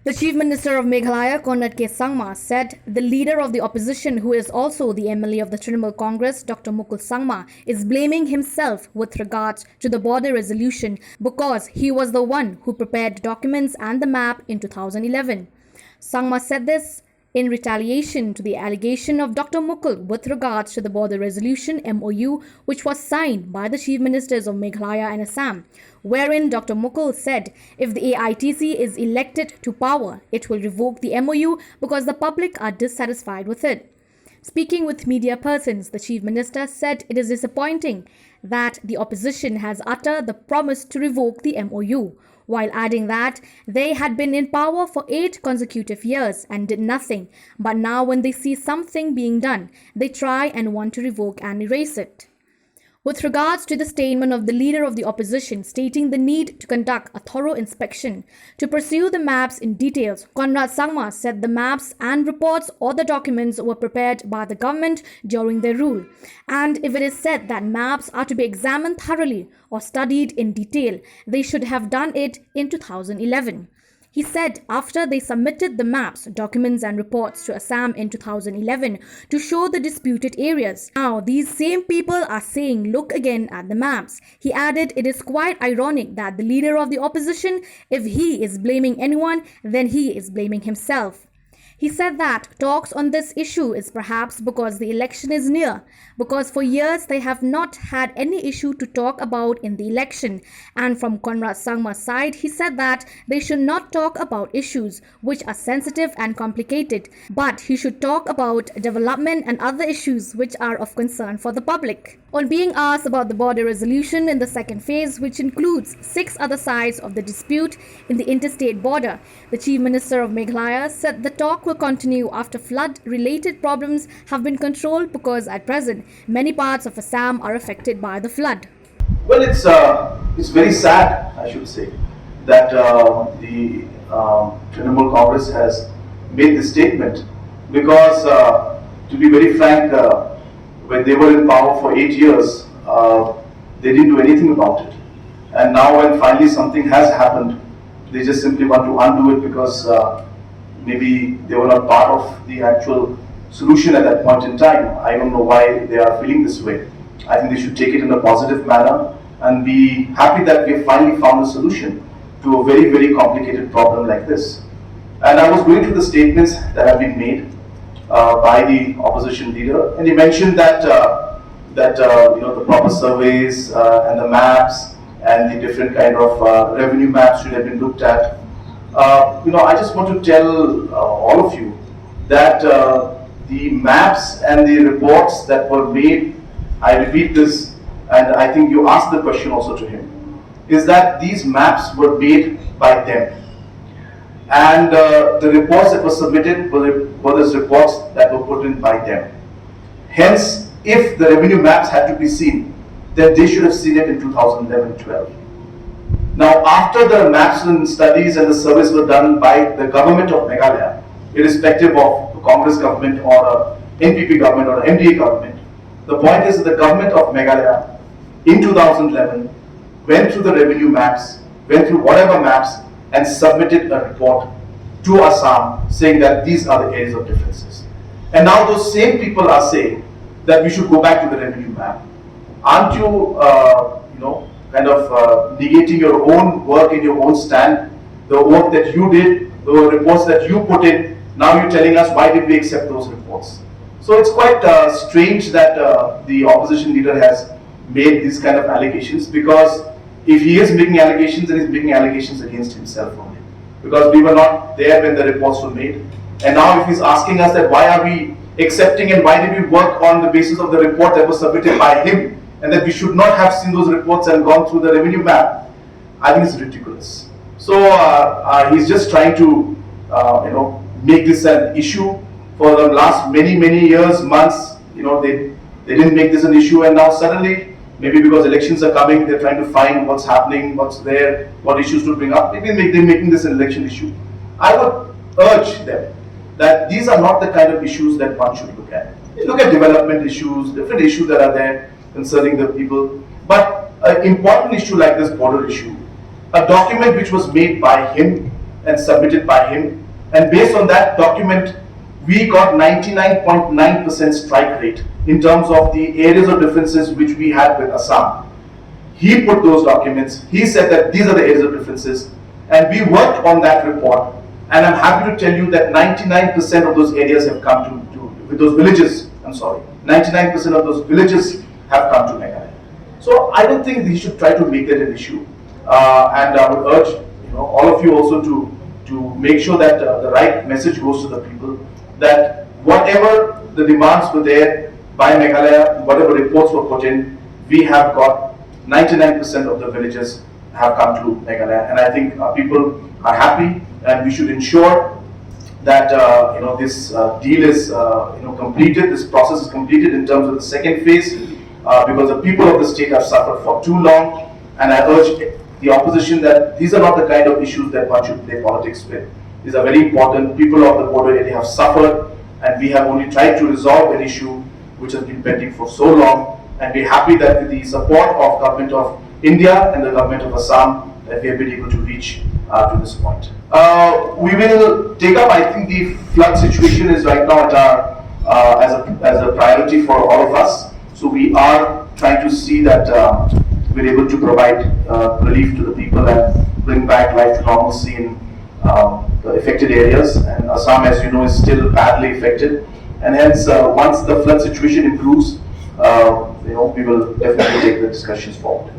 The Chief Minister of Meghalaya, Conrad said the leader of the opposition, who is also the MLA of the Trinamool Congress, Dr. Mukul, is blaming himself with regards to the border resolution because he was the one who prepared documents and the map in 2011. Sangma said this in retaliation to the allegation of Dr. Mukul with regards to the border resolution MOU, which was signed by the Chief Ministers of Meghalaya and Assam, wherein Dr. Mukul said if the AITC is elected to power, it will revoke the MOU because the public are dissatisfied with it. Speaking with media persons, the Chief Minister said it is disappointing that the opposition has uttered the promise to revoke the MOU, while adding that they had been in power for 8 consecutive years and did nothing, but now when they see something being done, they try and want to revoke and erase it. With regards to the statement of the leader of the opposition stating the need to conduct a thorough inspection to pursue the maps in details, Conrad said the maps and reports or the documents were prepared by the government during their rule. And if it is said that maps are to be examined thoroughly or studied in detail, they should have done it in 2011. He said after they submitted the maps, documents and reports to Assam in 2011 to show the disputed areas. Now these same people are saying look again at the maps. He added it is quite ironic that the leader of the opposition, if he is blaming anyone, then he is blaming himself. He said that talks on this issue is perhaps because the election is near, because for years they have not had any issue to talk about in the election. And from Conrad Sangma's side, he said that they should not talk about issues which are sensitive and complicated, but he should talk about development and other issues which are of concern for the public. On being asked about the border resolution in the second phase, which includes 6 other sides of the dispute in the interstate border, the Chief Minister of Meghalaya said the talk will continue after flood-related problems have been controlled because at present many parts of Assam are affected by the flood. Well, it's very sad, I should say, that the Trinamool Congress has made this statement because, to be very frank, when they were in power for 8 years, they didn't do anything about it. And now when finally something has happened, they just simply want to undo it because maybe they were not part of the actual solution at that point in time. I don't know why they are feeling this way. I think they should take it in a positive manner and be happy that we have finally found a solution to a very, very complicated problem like this. And I was going through the statements that have been made by the opposition leader, and he mentioned that the proper surveys and the maps and the different kind of revenue maps should have been looked at. I just want to tell all of you that the maps and the reports that were made, I repeat this, and I think you asked the question also to him, is that these maps were made by them. And the reports that were submitted were those reports that were put in by them. Hence, if the revenue maps had to be seen, then they should have seen it in 2011-12. Now, after the maps and studies and the surveys were done by the government of Meghalaya, irrespective of the Congress government or a NPP government or an MDA government, the point is that the government of Meghalaya in 2011 went through the revenue maps, went through whatever maps, and submitted a report to Assam saying that these are the areas of differences. And now those same people are saying that we should go back to the revenue map. Aren't you, negating your own work in your own stand, the work that you did, the reports that you put in? Now you're telling us why did we accept those reports? So it's quite strange that the opposition leader has made these kind of allegations, because if he is making allegations, then he's making allegations against himself only. Because we were not there when the reports were made. And now if he's asking us that why are we accepting and why did we work on the basis of the report that was submitted by him, and that we should not have seen those reports and gone through the revenue map, I think it's ridiculous. So he's just trying to make this an issue. For the last many years, months, they didn't make this an issue, and now suddenly, maybe because elections are coming, they're trying to find what's happening, what's there, what issues to bring up. Maybe they're making this an election issue. I would urge them that these are not the kind of issues that one should look at. You look at development issues, different issues that are there concerning the people. But an important issue like this border issue, a document which was made by him and submitted by him. And based on that document, we got 99.9% strike rate in terms of the areas of differences which we had with Assam. He put those documents, he said that these are the areas of differences, and we worked on that report. And I'm happy to tell you that 99% of those areas have come to with those villages, 99% of those villages have come to Meghalaya. So I don't think he should try to make that an issue. And I would urge all of you also to make sure that the right message goes to the people, that whatever the demands were there by Meghalaya, whatever reports were put in, we have got 99% of the villages have come to Meghalaya, and I think people are happy, and we should ensure that this deal is completed. This process is completed in terms of the second phase, because the people of the state have suffered for too long, and I urge the opposition that these are not the kind of issues that one should play politics with. These are very important. People of the border area have suffered, and we have only tried to resolve an issue which has been pending for so long. And we're happy that with the support of Government of India and the Government of Assam, that we have been able to reach to this point. We will take up, I think the flood situation is right now at our, as a priority for all of us. So we are trying to see that we're able to provide relief to the people and bring back life to normalcy in the affected areas. And Assam, as you know, is still badly affected. And hence, once the flood situation improves, we will definitely take the discussions forward.